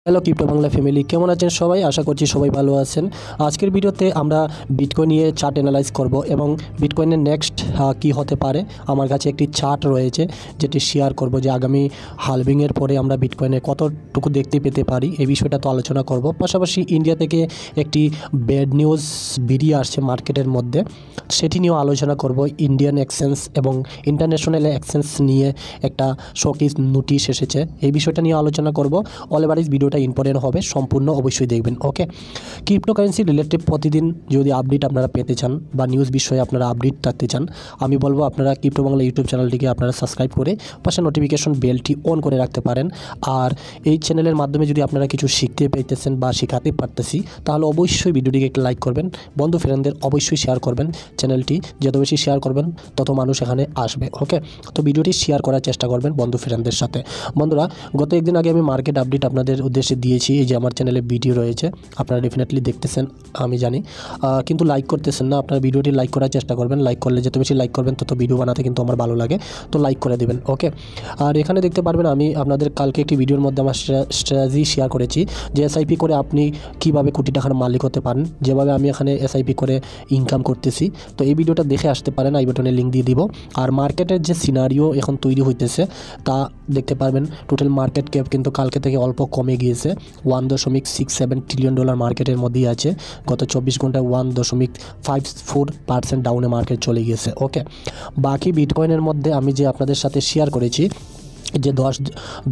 Hello crypto Bangla family, কেমন আছেন সবাই? আশা করছি সবাই ভালো আছেন। আজকের ভিডিওতে আমরা বিটকয়েন নিয়ে চার্ট অ্যানালাইজ করব এবং বিটকয়েনের নেক্সট কি হতে পারে। আমার কাছে একটি চার্ট রয়েছে যেটি শেয়ার করব যে আগামী হালভিংয়ের পরে আমরা বিটকয়েনে কতটুকু দেখতে পেতে পারি, এই বিষয়টা তো আলোচনা করব। পাশাপাশি ইন্ডিয়া থেকে একটি ব্যাড নিউজ বেরিয়ে আসছে মার্কেটের মধ্যে, সেটি নিয়েও আলোচনা করব। ইন্ডিয়ান এক্সচেঞ্জ এবং ইন্টারন্যাশনাল এক্সচেঞ্জ নিয়ে একটা শোকেস নোটিশ এসেছে, এই বিষয়টা নিয়ে আলোচনা করব। অল এভারেজ ভিডিওটা ইম্পর্টেন্ট হবে, সম্পূর্ণ অবশ্যই দেখবেন। ওকে, ক্রিপ্টোকারেন্সি রিলেটেড প্রতিদিন যদি আপডেট আপনারা পেতে চান বা নিউজ বিষয়ে আপনারা আপডেট থাকতে চান, আমি বলবো আপনারা ক্রিপ্টো বাংলা ইউটিউব চ্যানেলটিকে আপনারা সাবস্ক্রাইব করে পাশে নোটিফিকেশন বেলটি অন করে রাখতে পারেন। আর এই চ্যানেলের মাধ্যমে যদি আপনারা কিছু শিখতে পেতেছেন বা শেখাতে পারতেছি, তাহলে অবশ্যই ভিডিওটিকে একটু লাইক করবেন, বন্ধু ফ্রেন্ডদের অবশ্যই শেয়ার করবেন। চ্যানেলটি যত বেশি শেয়ার করবেন তত মানুষ এখানে আসবে। ওকে, তো ভিডিওটি শেয়ার করার চেষ্টা করবেন বন্ধু ফ্রেন্ডদের সাথে। বন্ধুরা, গত একদিন আগে আমি মার্কেট আপডেট আপনাদের উদ্দেশ্যে দিয়েছি। এই যে আমার চ্যানেলে ভিডিও রয়েছে, আপনারা ডেফিনেটলি দেখতেছেন আমি জানি, কিন্তু লাইক করতেছেন না। আপনারা ভিডিওটি লাইক করার চেষ্টা করবেন। লাইক করলে যত বেশি লাইক করবেন তত ভিডিও বানাতে কিন্তু আমার ভালো লাগে, তো লাইক করে দেবেন। ওকে, আর এখানে দেখতে পারবেন আমি আপনাদের কালকে একটি ভিডিওর মধ্যে আমার স্ট্র্যাটেজি শেয়ার করেছি যে এসআইপি করে আপনি কীভাবে কোটি টাকার মালিক হতে পারেন, যেভাবে আমি এখানে এসআইপি করে ইনকাম করতেছি। তো এই ভিডিওটা দেখে আসতে পারেন, আই বাটনে লিঙ্ক দিয়ে দিব। আর মার্কেটের যে সিনারিও এখন তৈরি হইতেছে তা দেখতে পারবেন। টোটাল মার্কেট ক্যাপ কিন্তু কালকে থেকে অল্প কমে গিয়েছে, $1.67 ট্রিলিয়ন মার্কেটের মধ্যেই আছে। গত 24 ঘন্টায় 1.54% ডাউনে মার্কেট চলে গিয়েছে। ওকে, বাকি বিটকয়েনের মধ্যে আমি যে আপনাদের সাথে শেয়ার করেছি যে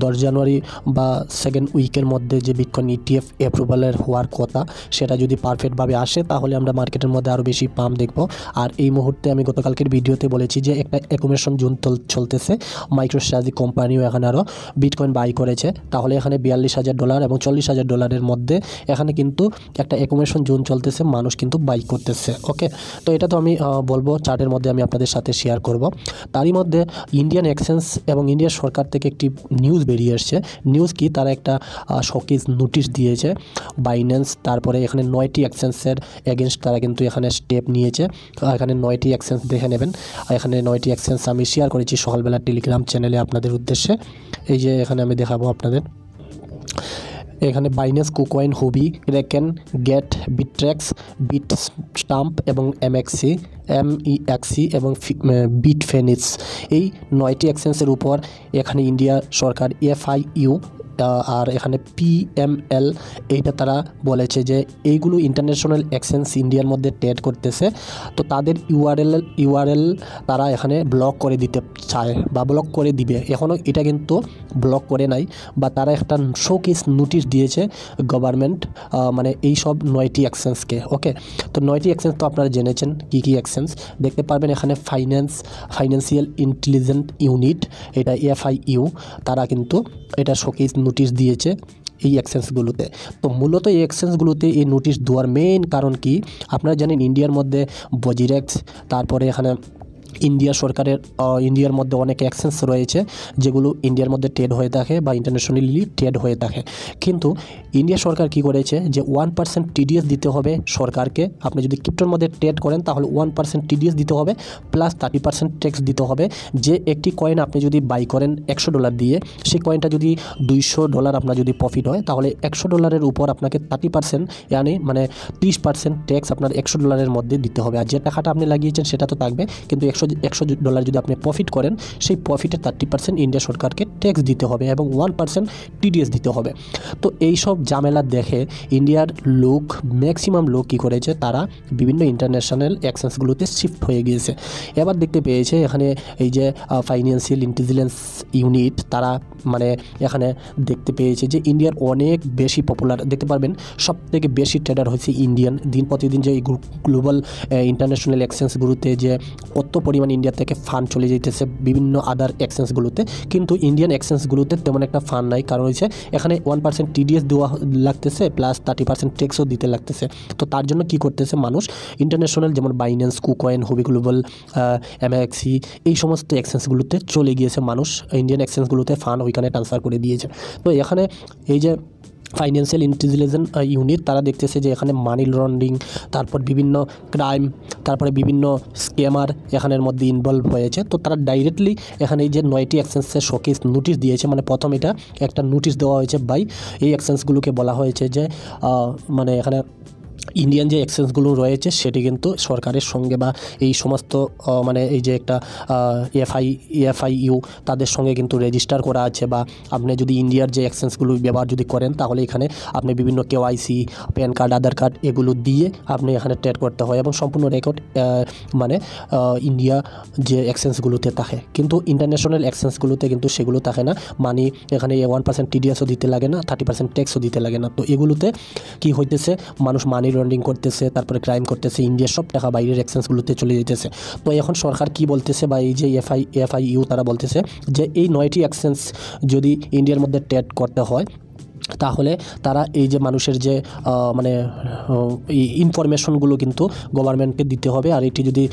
10 জানুয়ারি বা সেকেন্ড উইকের মধ্যে যে বিটকয়েন ইটিএফ অ্যাপ্রুভালের হওয়ার কথা, সেটা যদি পারফেক্টভাবে আসে তাহলে আমরা মার্কেটের মধ্যে আরও বেশি পাম্প দেখব। আর এই মুহূর্তে আমি গতকালকের ভিডিওতে বলেছি যে একটা অ্যাকুমুলেশন জোন চলতেছে। মাইক্রোস্ট্রাটেজি কোম্পানিও এখানে আরও বিটকয়েন বাই করেছে, তাহলে এখানে $42,000 এবং $40,000 মধ্যে এখানে কিন্তু একটা অ্যাকুমুলেশন জোন চলতেছে, মানুষ কিন্তু বাই করতেছে। ওকে, তো এটা তো আমি বলবো চার্টের মধ্যে আমি আপনাদের সাথে শেয়ার করব। তারই মধ্যে ইন্ডিয়ান এক্সচেঞ্জ এবং ইন্ডিয়ার সরকার থেকে একটি নিউজ বেরিয়ে আসছে। নিউজ কি, তারা একটা শোকেস নোটিশ দিয়েছে বাইন্যান্স, তারপরে এখানে 9টি এক্সচেঞ্জের এগেনস্ট তারা কিন্তু এখানে স্টেপ নিয়েছে। এখানে 9টি এক্সচেঞ্জ দেখে নেবেন। এখানে 9টি এক্সচেঞ্জ আমি শেয়ার করেছি সকালবেলা টেলিগ্রাম চ্যানেলে আপনাদের উদ্দেশ্যে। এই যে এখানে আমি দেখাবো আপনাদের। এখানে বাইন্যান্স, কুকয়েন, হুবি, ক্রেকেন, গেট, বিটট্রেক্স, বিটস্টাম্প এবং MEXC এবং বিটফেনিক্স, এই 9টি এক্সচেঞ্জের উপর এখানে ইন্ডিয়া সরকার FIU আর এখানে PML এইটা তারা বলেছে যে এইগুলো ইন্টারন্যাশনাল এক্সচেঞ্জ ইন্ডিয়ার মধ্যে ট্রেড করতেছে, তো তাদের ইউআরএল তারা এখানে ব্লক করে দিতে চায় বা ব্লক করে দিবে। এখনও এটা কিন্তু ব্লক করে নাই, বা তারা একটা শোকেস নোটিশ দিয়েছে গভর্নমেন্ট, মানে এই সব 9টি এক্সচেঞ্জকে। ওকে, তো 9টি এক্সচেঞ্জ তো আপনারা জেনেছেন কী কী এক্সচেঞ্জ। দেখতে পারবেন এখানে ফাইন্যান্সিয়াল ইন্টেলিজেন্স ইউনিট, এটা FIU, তারা কিন্তু এটা শোকেস নোটিশ দিয়েছে এই এক্সচেঞ্জগুলোতে। তো মূলত এই এক্সচেঞ্জগুলোতে এই নোটিশ দেওয়ার মেইন কারণ কি, আপনারা জানেন ইন্ডিয়ার মধ্যে বজিরেক্স, তারপরে এখানে ইন্ডিয়া সরকারের ইন্ডিয়ার মধ্যে অনেক এক্সচেঞ্জ রয়েছে যেগুলো ইন্ডিয়ার মধ্যে ট্রেড হয়ে থাকে বা ইন্টারন্যাশনালি ট্রেড হয়ে থাকে। কিন্তু ইন্ডিয়া সরকার কি করেছে যে 1% TDS দিতে হবে সরকারকে। আপনি যদি ক্রিপ্টোর মধ্যে ট্রেড করেন তাহলে 1% TDS দিতে হবে, প্লাস 30% ট্যাক্স দিতে হবে। যে একটি কয়েন আপনি যদি বাই করেন $100 দিয়ে, সেই কয়েনটা যদি $200 আপনার যদি প্রফিট হয়, তাহলে $100 উপর আপনাকে 30% মানে 30% ট্যাক্স আপনার $100 মধ্যে দিতে হবে। আর যে টাকাটা আপনি লাগিয়েছেন সেটা তো থাকবে, কিন্তু $100 যদি আপনি প্রফিট করেন, সেই প্রফিটের 30% ইন্ডিয়া সরকারকে ট্যাক্স দিতে হবে এবং 1% TDS দিতে হবে। তো এই সব ঝামেলা দেখে ইন্ডিয়ার লোক, ম্যাক্সিমাম লোক কী করেছে, তারা বিভিন্ন ইন্টারন্যাশনাল এক্সচেঞ্জগুলোতে শিফট হয়ে গিয়েছে। এবার দেখতে পেয়েছে এখানে এই যে ফাইন্যান্সিয়াল ইন্টেলিজেন্স ইউনিট, তারা মানে এখানে দেখতে পেয়েছে যে ইন্ডিয়ার অনেক বেশি পপুলার। দেখতে পারবেন সবথেকে বেশি ট্রেডার হয়েছে ইন্ডিয়ান। দিন প্রতিদিন যে গ্লোবাল ইন্টারন্যাশনাল এক্সচেঞ্জগুলোতে যে কত পরিমাণ ইন্ডিয়া থেকে ফান্ড চলে যেতেছে বিভিন্ন আদার এক্সচেঞ্জগুলোতে, কিন্তু ইন্ডিয়ান এক্সচেঞ্জগুলোতে তেমন একটা ফান্ড নাই। কারণ হচ্ছে এখানে 1% TDS দেওয়া লাগতেছে, প্লাস 30% ট্যাক্সও দিতে লাগতেছে। তো তার জন্য কি করতেছে মানুষ, ইন্টারন্যাশনাল যেমন বাইন্যান্স, কুকয়েন, হুবি গ্লোবাল, MEXC, এই সমস্ত এক্সচেঞ্জগুলোতে চলে গিয়েছে মানুষ। ইন্ডিয়ান এক্সচেঞ্জগুলোতে ফান্ড ওইখানে ট্রান্সফার করে দিয়েছে। তো এখানে এই যে ফাইন্যান্সিয়াল ইন্টেলিজেন্স ইউনিট, তারা দেখতেছে যে এখানে মানি লন্ডারিং, তারপর বিভিন্ন ক্রাইম, তারপরে বিভিন্ন স্ক্যামার এখানের মধ্যে ইনভলভ হয়েছে। তো তারা ডাইরেক্টলি এখানে এই যে 9টি এক্সচেঞ্জের শোকেস নোটিশ দিয়েছে, মানে প্রথম এটা একটা নোটিশ দেওয়া হয়েছে বাই এই এক্সচেঞ্জগুলোকে বলা হয়েছে যে মানে এখানে ইন্ডিয়ান যে এক্সচেঞ্জগুলো রয়েছে সেটি কিন্তু সরকারের সঙ্গে বা এই সমস্ত মানে এই যে একটা এফআইইউ তাদের সঙ্গে কিন্তু রেজিস্টার করা আছে, বা আপনি যদি ইন্ডিয়ার যে এক্সচেঞ্জগুলো ব্যবহার যদি করেন তাহলে এখানে আপনি বিভিন্ন কেওয়াইসি, প্যান কার্ড, আধার কার্ড এগুলো দিয়ে আপনি এখানে ট্রেড করতে হয় এবং সম্পূর্ণ রেকর্ড মানে ইন্ডিয়া যে এক্সচেঞ্জগুলোতে থাকে। কিন্তু ইন্টারন্যাশনাল এক্সচেঞ্জগুলোতে কিন্তু সেগুলো থাকে না, মানে এখানে 1% টিডিএসও দিতে লাগে না, 30% ট্যাক্সও দিতে লাগে না। তো এগুলোতে কি হইতেছে, মানুষ মানি লন্ডারিং করতেছে, তারপরে ক্রাইম করতেছে, ইন্ডিয়ার সব টাকা বাইরের এক্সচেঞ্জগুলোতে চলে যেতেছে। তো এখন সরকার কি বলতেছে, বা এই যে এফআইইউ তারা বলতেছে যে এই 9টি এক্সচেঞ্জ যদি ইন্ডিয়ার মধ্যে ট্রেড করতে হয় তাহলে তারা এই যে মানুষের যে মানে ইনফরমেশনগুলো কিন্তু গভর্নমেন্টকে দিতে হবে। আর এটি যদি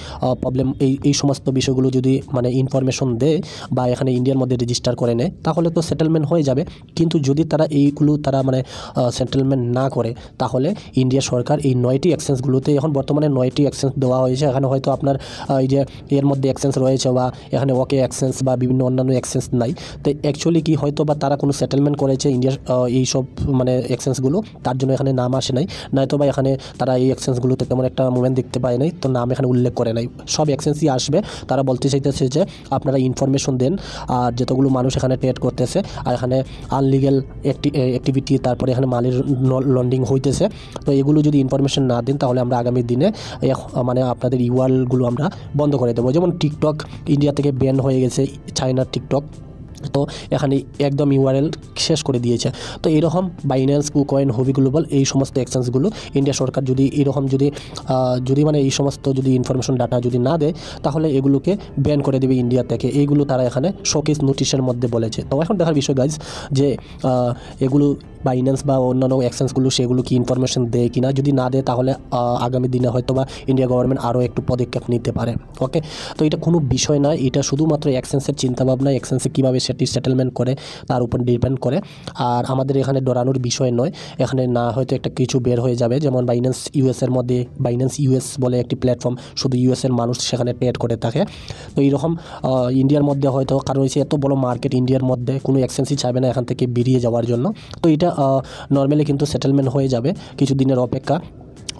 প্রবলেম এই সমস্ত বিষয়গুলো যদি মানে ইনফরমেশন দেয় বা এখানে ইন্ডিয়ার মধ্যে রেজিস্টার করে নেয় তাহলে তো সেটেলমেন্ট হয়ে যাবে। কিন্তু যদি তারা এইগুলো তারা মানে সেটেলমেন্ট না করে তাহলে ইন্ডিয়া সরকার এই 9টি এক্সচেঞ্জগুলোতে, এখন বর্তমানে 9টি এক্সচেঞ্জ দেওয়া হয়েছে, এখানে হয়তো আপনার এই যে এর মধ্যে এক্সচেঞ্জ রয়েছে বা এখানে ওকে এক্সচেঞ্জ বা বিভিন্ন অন্যান্য এক্সচেঞ্জ নাই। তো অ্যাকচুয়ালি কি হয়তো বা তারা কোনো সেটেলমেন্ট করেছে ইন্ডিয়ার এই সব মানে এক্সচেঞ্জগুলো, তার জন্য এখানে নাম আসে নাই, নয়তো বা এখানে তারা এই এক্সচেঞ্জগুলোতে তেমন একটা মুভমেন্ট দেখতে পায় নাই, তো নাম এখানে উল্লেখ করে নাই। সব এক্সচেঞ্জই আসবে, তারা বলতে চাইতেছে যে আপনারা ইনফরমেশন দেন আর যতগুলো মানুষ এখানে ট্রেড করতেছে আর এখানে আনলিগ্যাল অ্যাক্টিভিটি, তারপরে এখানে মানি লন্ডারিং হইতেছে, তো এগুলো যদি ইনফরমেশন না দেন তাহলে আমরা আগামী দিনে মানে আপনাদের ইউআরএলগুলো আমরা বন্ধ করে দেবো। যেমন টিকটক ইন্ডিয়া থেকে ব্যান হয়ে গেছে, চায়নার টিকটক, তো এখানে একদম ইউআরএল শেষ করে দিয়েছে। তো এরকম বাইন্যান্স, কুকয়েন, হুবি গ্লোবাল এই সমস্ত এক্সচেঞ্জগুলো ইন্ডিয়া সরকার যদি এরকম যদি মানে এই সমস্ত যদি ইনফরমেশন ডাটা যদি না দেয় তাহলে এগুলোকে ব্যান করে দেবে ইন্ডিয়া থেকে। এইগুলো তারা এখানে শোকেস নোটিশের মধ্যে বলেছে। তো এখন দেখার বিষয় গাইজ যে এগুলো বাইন্যান্স বা অন্যান্য এক্সচেঞ্জগুলো সেগুলো কি ইনফরমেশন দেয় কিনা, যদি না দেয় তাহলে আগামী দিনে হয়তো বা ইন্ডিয়া গভর্নমেন্ট আরও একটু পদক্ষেপ নিতে পারে। ওকে, তো এটা কোনো বিষয় না, এটা শুধুমাত্র এক্সচেঞ্জের চিন্তাভাবনা, এক্সচেঞ্জে কীভাবে সেটি সেটেলমেন্ট করে তার উপর ডিপেন্ড করে। আর আমাদের এখানে ডরানোর বিষয় নয়, এখানে না হয়তো একটা কিছু বের হয়ে যাবে, যেমন বাইন্যান্স ইউএসের মধ্যে বাইন্যান্স ইউএস বলে একটি প্ল্যাটফর্ম, শুধু ইউএসের মানুষ সেখানে ট্রেড করে থাকে। তো এইরকম ইন্ডিয়ার মধ্যে হয়তো, কারণ হচ্ছে এত বড় মার্কেট ইন্ডিয়ার মধ্যে, কোনো এক্সচেঞ্জই চাইবে না এখান থেকে বেরিয়ে যাওয়ার জন্য। তো এটা নর্মালি কিন্তু সেটেলমেন্ট হয়ে যাবে কিছু দিনের অপেক্ষা।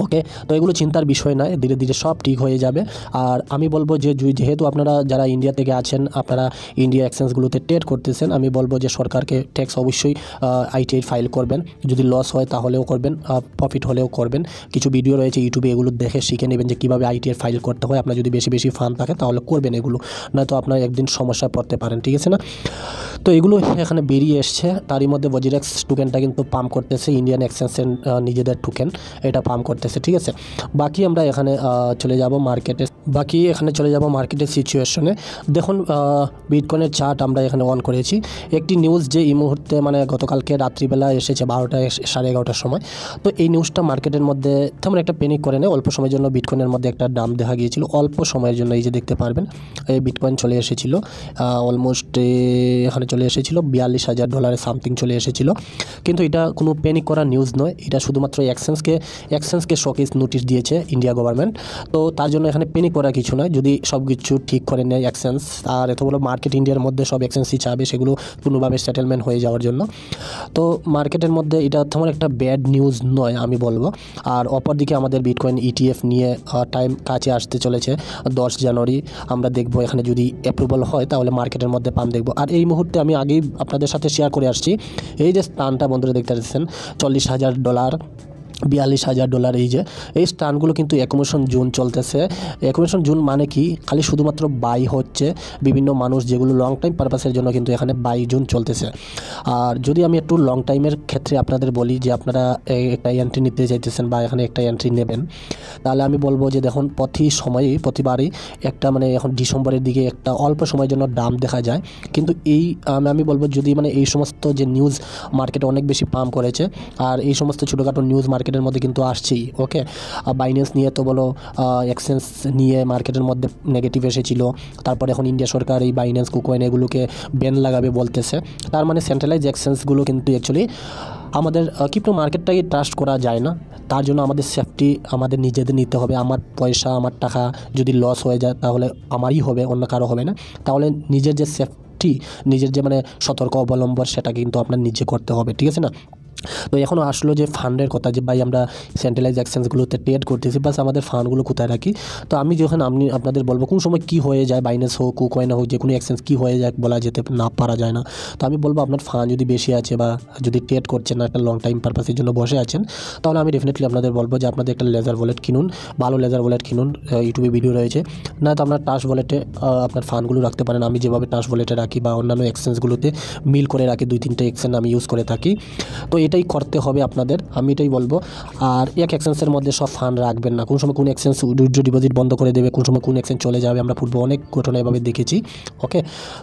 ওকে, তো এগুলো চিন্তার বিষয় নয়, ধীরে ধীরে সব ঠিক হয়ে যাবে। আর আমি বলবো যে যেহেতু আপনারা যারা ইন্ডিয়া থেকে আছেন, আপনারা ইন্ডিয়া এক্সচেঞ্জগুলোতে ট্রেড করতেছেন, আমি বলবো যে সরকারকে ট্যাক্স অবশ্যই আইটিআই ফাইল করবেন, যদি লস হয় তাহলেও করবেন, প্রফিট হলেও করবেন। কিছু ভিডিও রয়েছে ইউটিউবে, এগুলো দেখে শিখে নেবেন যে কীভাবে আইটিআই ফাইল করতে হয়। আপনার যদি বেশি বেশি ফান্ড থাকে তাহলে করবেন এগুলো, নয়তো আপনার একদিন সমস্যায় পড়তে পারেন, ঠিক আছে না? তো এগুলো এখানে বেরিয়ে এসছে। তারই মধ্যে ওয়াজিরেক্স টোকেনটা কিন্তু পাম্প করতেছে, ইন্ডিয়ান এক্সচেঞ্জের নিজেদের টোকেন এটা পাম্প করতেছে, ঠিক আছে। বাকি আমরা এখানে চলে যাব মার্কেটের সিচুয়েশনে। দেখুন বিটকয়েনের চার্ট আমরা এখানে অন করেছি। একটি নিউজ যে এই মুহূর্তে মানে গতকালকে রাত্রিবেলা এসেছে 12টা 11:30টার সময়। তো এই নিউজটা মার্কেটের মধ্যে তেমন একটা প্যানিক করে নেয়, অল্প সময়ের জন্য বিটকয়েনের মধ্যে একটা দাম দেখা গিয়েছিল, অল্প সময়ের জন্য। এই যে দেখতে পারবেন এই বিটকয়েন চলে এসেছিল অলমোস্ট এখানে চলে এসেছিল $42,000 সামথিং চলে এসেছিল। কিন্তু এটা কোনো প্যানিক করা নিউজ নয়, এটা শুধুমাত্র এক্সচেঞ্জকে শোকেস নোটিশ দিয়েছে ইন্ডিয়া গভর্নমেন্ট। তো তার জন্য এখানে প্যানিক করা কিছু নয়, যদি সব কিছু ঠিক করে নেয় এক্সচেঞ্জ। আর এত বড় মার্কেট ইন্ডিয়ার মধ্যে সব এক্সচেঞ্জই চাবে সেগুলো কোনোভাবে সেটেলমেন্ট হয়ে যাওয়ার জন্য। তো মার্কেটের মধ্যে এটা তেমন একটা ব্যাড নিউজ নয় আমি বলবো। আর অপরদিকে আমাদের বিটকয়েন ইটিএফ নিয়ে টাইম কাছে আসতে চলেছে 10 জানুয়ারি। আমরা দেখবো এখানে যদি অ্যাপ্রুভাল হয় তাহলে মার্কেটের মধ্যে পাম্প দেখবো। আর এই মুহূর্তে আমি আগেই আপনাদের সাথে শেয়ার করে আসছি, এই যে স্থানটা বন্ধুরা দেখতে পাচ্ছেন $40,000, $42,000, এই স্টানগুলো কিন্তু অ্যাকুমুলেশন জোন চলতেছে। অ্যাকুমুলেশন জোন মানে কি, খালি শুধুমাত্র বাই হচ্ছে বিভিন্ন মানুষ, যেগুলো লং টাইম পারপাসের জন্য কিন্তু এখানে বাই জোন চলতেছে। আর যদি আমি একটু লং টাইমের ক্ষেত্রে আপনাদের বলি যে আপনারা একটা এন্ট্রি নিতে চাইতেছেন বা এখানে একটা এন্ট্রি নেবেন, তাহলে আমি বলবো যে দেখুন প্রতিবারই একটা মানে এখন ডিসেম্বরের দিকে একটা অল্প সময়ের জন্য দাম দেখা যায়। কিন্তু এই আমি বলবো যদি মানে এই সমস্ত যে নিউজ মার্কেটে অনেক বেশি পাম্প করেছে, আর এই সমস্ত ছোটোখাটো নিউজ মার্কেট মার্কেটের মধ্যে কিন্তু আসছেই। ওকে, বাইন্যান্স নিয়ে তো বলো এক্সচেঞ্জ নিয়ে মার্কেটের মধ্যে নেগেটিভ এসেছিল, তারপরে এখন ইন্ডিয়া সরকার এই বাইন্যান্স কুকয়েন এগুলোকে ব্যান লাগাবে বলতেছে। তার মানে সেন্ট্রালাইজ এক্সচেঞ্জগুলো কিন্তু অ্যাকচুয়ালি আমাদের ক্রিপ্টো মার্কেটটাকে ট্রাস্ট করা যায় না। তার জন্য আমাদের সেফটি আমাদের নিজেদের নিতে হবে। আমার পয়সা আমার টাকা যদি লস হয়ে যায় তাহলে আমারই হবে, অন্য কারো হবে না। তাহলে নিজের যে সেফটি, নিজের যে মানে সতর্ক অবলম্বন সেটা কিন্তু আপনার নিজে করতে হবে, ঠিক আছে না। তো এখন আসলো যে ফান্ডের কথা, যে ভাই আমরা সেন্ট্রালাইজ এক্সচেঞ্জগুলোতে ট্রেড করতেছি, বাস আমাদের ফান্ডগুলো কোথায় রাখি। তো আমি যখন আপনাদের বলবো কোন সময় কী হয়ে যায়, বাইন্যান্স হোক কুকয়েন হোক যে কোনো এক্সচেঞ্জ কী হয়ে যায় বলা যেতে না পারা যায় না। তো আমি বলবো আপনার ফান্ড যদি বেশি আছে বা যদি ট্রেড করছেন না, একটা লং টাইম পারপাসের জন্য বসে আছেন, তাহলে আমি ডেফিনেটলি আপনাদের বলবো যে আপনাদের একটা লেজার ওয়ালেট কিনুন, ভালো লেজার ওয়ালেট কিনুন। ইউটিউবে ভিডিও রয়েছে, না তো আপনার টাস ওয়ালেটে আপনার ফান্ডগুলো রাখতে পারেন। আমি যেভাবে টাস ওয়ালেটে রাখি বা অন্যান্য এক্সচেঞ্জগুলোতে মিল করে রাখি, 2-3টে এক্সচেঞ্জ আমি ইউজ করে থাকি। তো এটাই করতে হবে আপনাদের, আমি এটাই বলবো। আর এক এক্সচেঞ্জের মধ্যে সব ফান্ড রাখবেন না। কোন সময় কোন এক্সচেঞ্জ উইথড্র ডিপোজিট বন্ধ করে দেবে, কোন সময় কোন এক্সচেঞ্জ চলে যাবে, আমরা পূর্বে অনেক ঘটনা এভাবে দেখেছি। ওকে,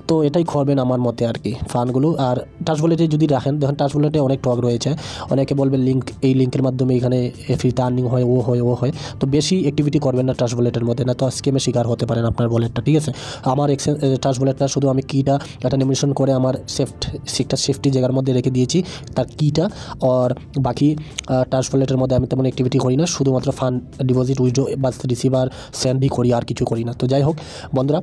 তো এটাই করবেন আমার মতে আর কি ফান্ডগুলো। আর টাচ ওয়ালেটে যদি রাখেন, দেখেন টাচ ওয়ালেটে অনেক টক রয়েছে, অনেকে বলবে লিঙ্ক, এই লিঙ্কের মাধ্যমে এখানে ফ্রিতে আর্নিং হয়, ও হয়। তো বেশি অ্যাক্টিভিটি করবেন না টাচ ওয়ালেটের মধ্যে, না তো স্ক্যামের শিকার হতে পারেন আপনার ওয়ালেটটা, ঠিক আছে। আমার এক্সচেঞ্জ টাচ ওয়ালেটটা শুধু আমি কিটা একটা নিমিশন করে আমার সেফটি জায়গার মধ্যে রেখে দিয়েছি তার কিটা, আর বাকি টাচ ওয়ালেটের মধ্যে আমি তেমন অ্যাক্টিভিটি করি না, শুধুমাত্র ফান্ড ডিপোজিট উইথড্র বা রিসিভার সেন্ডই করি, আর কিছু করি না। তো যাই হোক বন্ধুরা,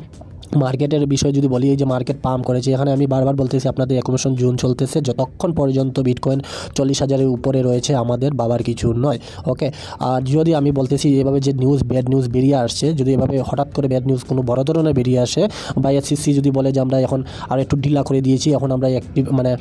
মার্কেটের বিষয় যদি বলি, এই যে মার্কেট পাম্প করেছে, এখানে আমি বারবার বলতেছি আপনাদের অ্যাকুমুলেশন জোন চলতেছে, যতক্ষণ পর্যন্ত বিটকয়েন 40,000-এর উপরে রয়েছে আমাদের বাবার কিছু নয়। ওকে, আর যদি আমি বলতেছি এভাবে যে ব্যাড নিউজ বেরিয়ে আসছে, যদি এভাবে হঠাৎ করে ব্যাড নিউজ কোনো বড় ধরনের বেরিয়ে আসে, বা SEC যদি বলে যে আমরা এখন আর একটু ঢিলা করে দিয়েছি, এখন আমরা অ্যাক্টিভ মানে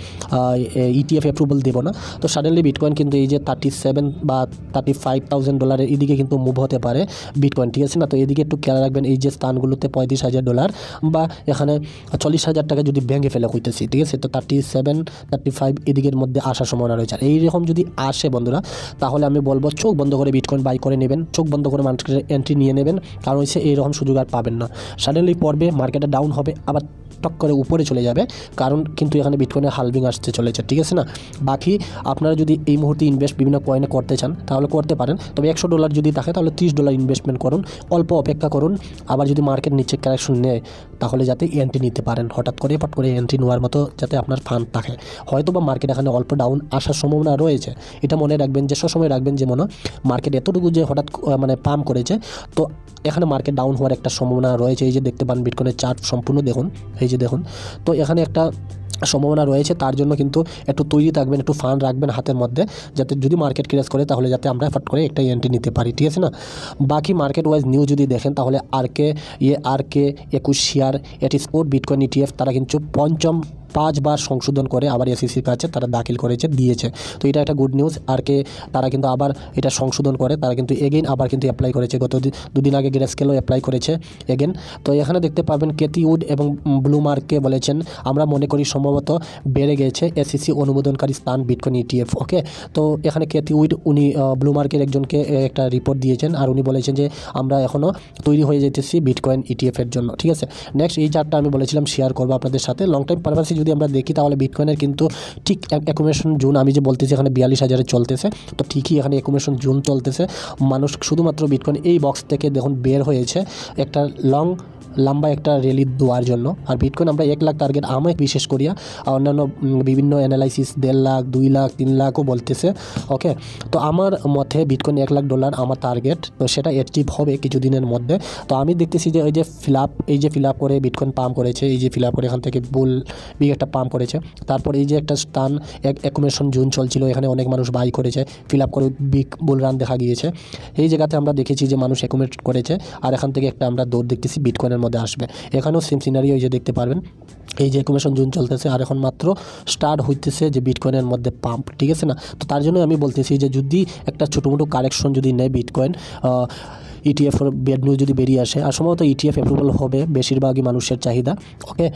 ETF অ্যাপ্রুভাল দেবো না, তো সাডেনলি বিটকয়েন কিন্তু এই যে $37,000 বা $35,000 এদিকে কিন্তু মুভ হতে পারে বিটকয়েন, ঠিক আছে না। তো এদিকে একটু খেয়াল রাখবেন, এই যে স্থানগুলোতে $35,000 বা এখানে 40,000 টাকা যদি ব্যাঙ্কে ফেলে হইতেছি, ঠিক আছে। তো 37-35 এদিকের মধ্যে আসার সম্ভাবনা রয়েছে। আর এইরকম যদি আসে বন্ধুরা, তাহলে আমি বলবো চোখ বন্ধ করে বিটকয়েন বাই করে নেবেন, চোখ বন্ধ করে মার্কেটে এন্ট্রি নিয়ে নেবেন, কারণ হচ্ছে এইরকম সুযোগ আর পাবেন না। সাডেনলি পড়বে, মার্কেটে ডাউন হবে, আবার টক করে উপরে চলে যাবে, কারণ কিন্তু এখানে বিটকয়েনের হালভিং আসতে চলেছে, ঠিক আছে না। বাকি আপনারা যদি এই মুহূর্তে ইনভেস্ট বিভিন্ন কয়েনে করতে চান তাহলে করতে পারেন, তবে $100 যদি থাকে তাহলে $30 ইনভেস্টমেন্ট করুন, অল্প অপেক্ষা করুন। আবার যদি মার্কেট নিচে কারেকশন নেয় তাহলে যাতে এন্ট্রি নিতে পারেন, হঠাৎ করে ফট করে এন্ট্রি নেওয়ার মতো যাতে আপনার ফান্ড থাকে। হয়তো বা মার্কেট এখানে অল্প ডাউন আসার সম্ভাবনা রয়েছে, এটা মনে রাখবেন, যে সবসময় রাখবেন যে মনে মার্কেট এতটুকু যে হঠাৎ মানে পাম্প করেছে, তো এখানে মার্কেট ডাউন হওয়ার একটা সম্ভাবনা রয়েছে। এই যে দেখতে পান বিটকয়েনের চার্ট সম্পূর্ণ দেখুন, এই যে দেখুন, তো এখানে একটা সম্ভাবনা রয়েছে। তার জন্য কিন্তু একটু তৈরি থাকবেন, একটু ফান্ড রাখবেন হাতের মধ্যে, যাতে যদি মার্কেট ক্র্যাশ করে তাহলে যাতে আমরা ফট করে একটা এন্ট্রি নিতে পারি, ঠিক আছে না। বাকি মার্কেট ওয়াইজ নিউজ যদি দেখেন তাহলে আরকে 21 শেয়ার এটি স্পোর্ট বিটকয়েন ETF, তারা কিন্তু পঞ্চম 5 বার সংশোধন করে আবার SECর কাছে তারা দাখিল করেছে, দিয়েছে। তো এটা একটা গুড নিউজ। আরকে তারা কিন্তু আবার এটা সংশোধন করে, তারা কিন্তু এগেইন আবার কিন্তু অ্যাপ্লাই করেছে, গত 2 দিন আগে গ্রেস্কেলও অ্যাপ্লাই করেছে এগেন। তো এখানে দেখতে পাবেন ক্যাথি উড এবং ব্লুমার্ককে বলেছেন, আমরা মনে করি সম্ভবত বেড়ে গেছে SEC অনুমোদনকারী স্থান বিটকয়েন ETF। ওকে, তো এখানে ক্যাথি উড উনি ব্লুমার্কের একজনকে একটা রিপোর্ট দিয়েছেন, আর উনি বলেছেন যে আমরা এখনও তৈরি হয়ে যেতেছি বিটকয়েন ETF এর জন্য, ঠিক আছে। নেক্সট এই চার্টটা আমি বলেছিলাম শেয়ার করবো আপনাদের সাথে। লং টাইম পারপাসে যদি আমরা দেখি তাহলে বিটকয়েনের কিন্তু ঠিক অ্যাকুমুলেশন জোন, আমি যে বলতেছি এখানে 42,000-এ চলতেছে, তো ঠিকই এখানে অ্যাকুমুলেশন জোন চলতেছে। মানুষ শুধুমাত্র বিটকয়েন এই বক্স থেকে দেখুন বের হয়েছে একটা লম্বা একটা র্যালি দেওয়ার জন্য। আর বিটকয়েন আমরা 1 লাখ টার্গেট আমি বিশেষ করিয়া, অন্যান্য বিভিন্ন অ্যানালাইসিস 1.5 লাখ 2 লাখ 3 লাখও বলতেছে। ওকে, তো আমার মতে বিটকয়েন $1 লাখ আমার টার্গেট, তো সেটা অ্যাচিভ হবে কিছুদিনের মধ্যে। তো আমি দেখতেছি যে এই যে ফিল আপ করে বিটকয়েন পাম্প করেছে, এই যে ফিল আপ করে এখান থেকে বিগ একটা পাম্প করেছে, তারপর এই যে একটা স্থান অ্যাকুমুলেশন জোন চলছিল, এখানে অনেক মানুষ বাই করেছে, ফিল আপ করে বিগ বুল রান দেখা গিয়েছে। এই জায়গাতে আমরা দেখেছি যে মানুষ অ্যাকুমুলেট করেছে, আর এখান থেকে একটা আমরা দৌড় দেখতেছি বিটকয়েনের মধ্যে আসবে। এখানেও সেম সিনারিও এই যে দেখতে পারবেন, এই যে অ্যাকুমুলেশন জোন চলতেছে, আর এখন মাত্র স্টার্ট হইতেছে যে বিটকয়েনের মধ্যে পাম্প, ঠিক আছে না। তো তার জন্য আমি বলতেছি যে যদি একটা ছোটো মোটো কারেকশন যদি নেয় বিটকয়েন, ETF ব্যাড নিউজ যদি বেরিয়ে আসে, আর সম্ভবত ETF অ্যাপ্রুভাল হবে বেশিরভাগই মানুষের চাহিদা। ওকে,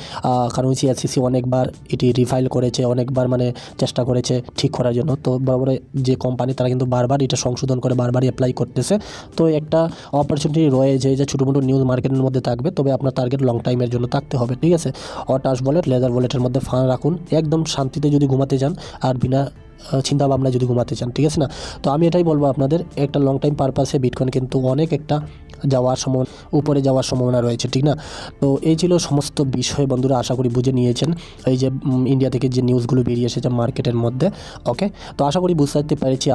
কারণ হচ্ছে SEC অনেকবার এটি রিফাইল করেছে, অনেকবার মানে চেষ্টা করেছে ঠিক করার জন্য। তো বড় বড় যে কোম্পানি তারা কিন্তু বারবার এটা সংশোধন করে বারবারই অ্যাপ্লাই করতেছে। তো একটা অপরচুনিটি রয়েছে যে ছোটো মোটো নিউজ মার্কেটের মধ্যে থাকবে, তবে আপনার টার্গেট লং টাইমের জন্য থাকতে হবে, ঠিক আছে। টাচ ওয়ালেট লেজার ওয়ালেটের মধ্যে ফান্ড রাখুন, একদম শান্তিতে যদি ঘুমাতে যান, আর বিনা চিন্তা ভাবনা যদি ঘুমাতে চান, ঠিক আছে না। তো আমি এটাই বলবো আপনাদের, একটা লং টাইম পারপাসে বিটকয়েন কিন্তু অনেক একটা উপরে যাওয়ার সম্ভাবনা রয়েছে, ঠিক না। তো এই ছিল সমস্ত বিষয় বন্ধুরা, আশা করি বুঝে নিয়েছেন। এই যে ইন্ডিয়া থেকে যে নিউজগুলো বেরিয়ে এসেছে মার্কেটের মধ্যে, ওকে। তো আশা করি বুঝতে পেরেছি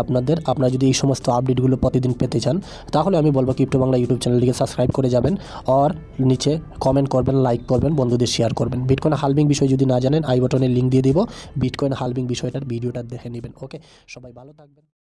আপনারা যদি এই সমস্ত আপডেটগুলো প্রতিদিন পেতে চান, তাহলে আমি বলবো ক্রিপ্টো বাংলা ইউটিউব চ্যানেলটিকে সাবস্ক্রাইব করে যাবেন, আর নিচে কমেন্ট করবেন, লাইক করবেন, বন্ধুদের শেয়ার করবেন। বিটকয়েন হালভিং বিষয় যদি না জানেন, আই বাটনে লিঙ্ক দিয়ে দিব, বিটকয়েন হালভিং বিষয়টার ভিডিওটা দেখে নেবেন। ওকে, সবাই ভালো থাকবেন।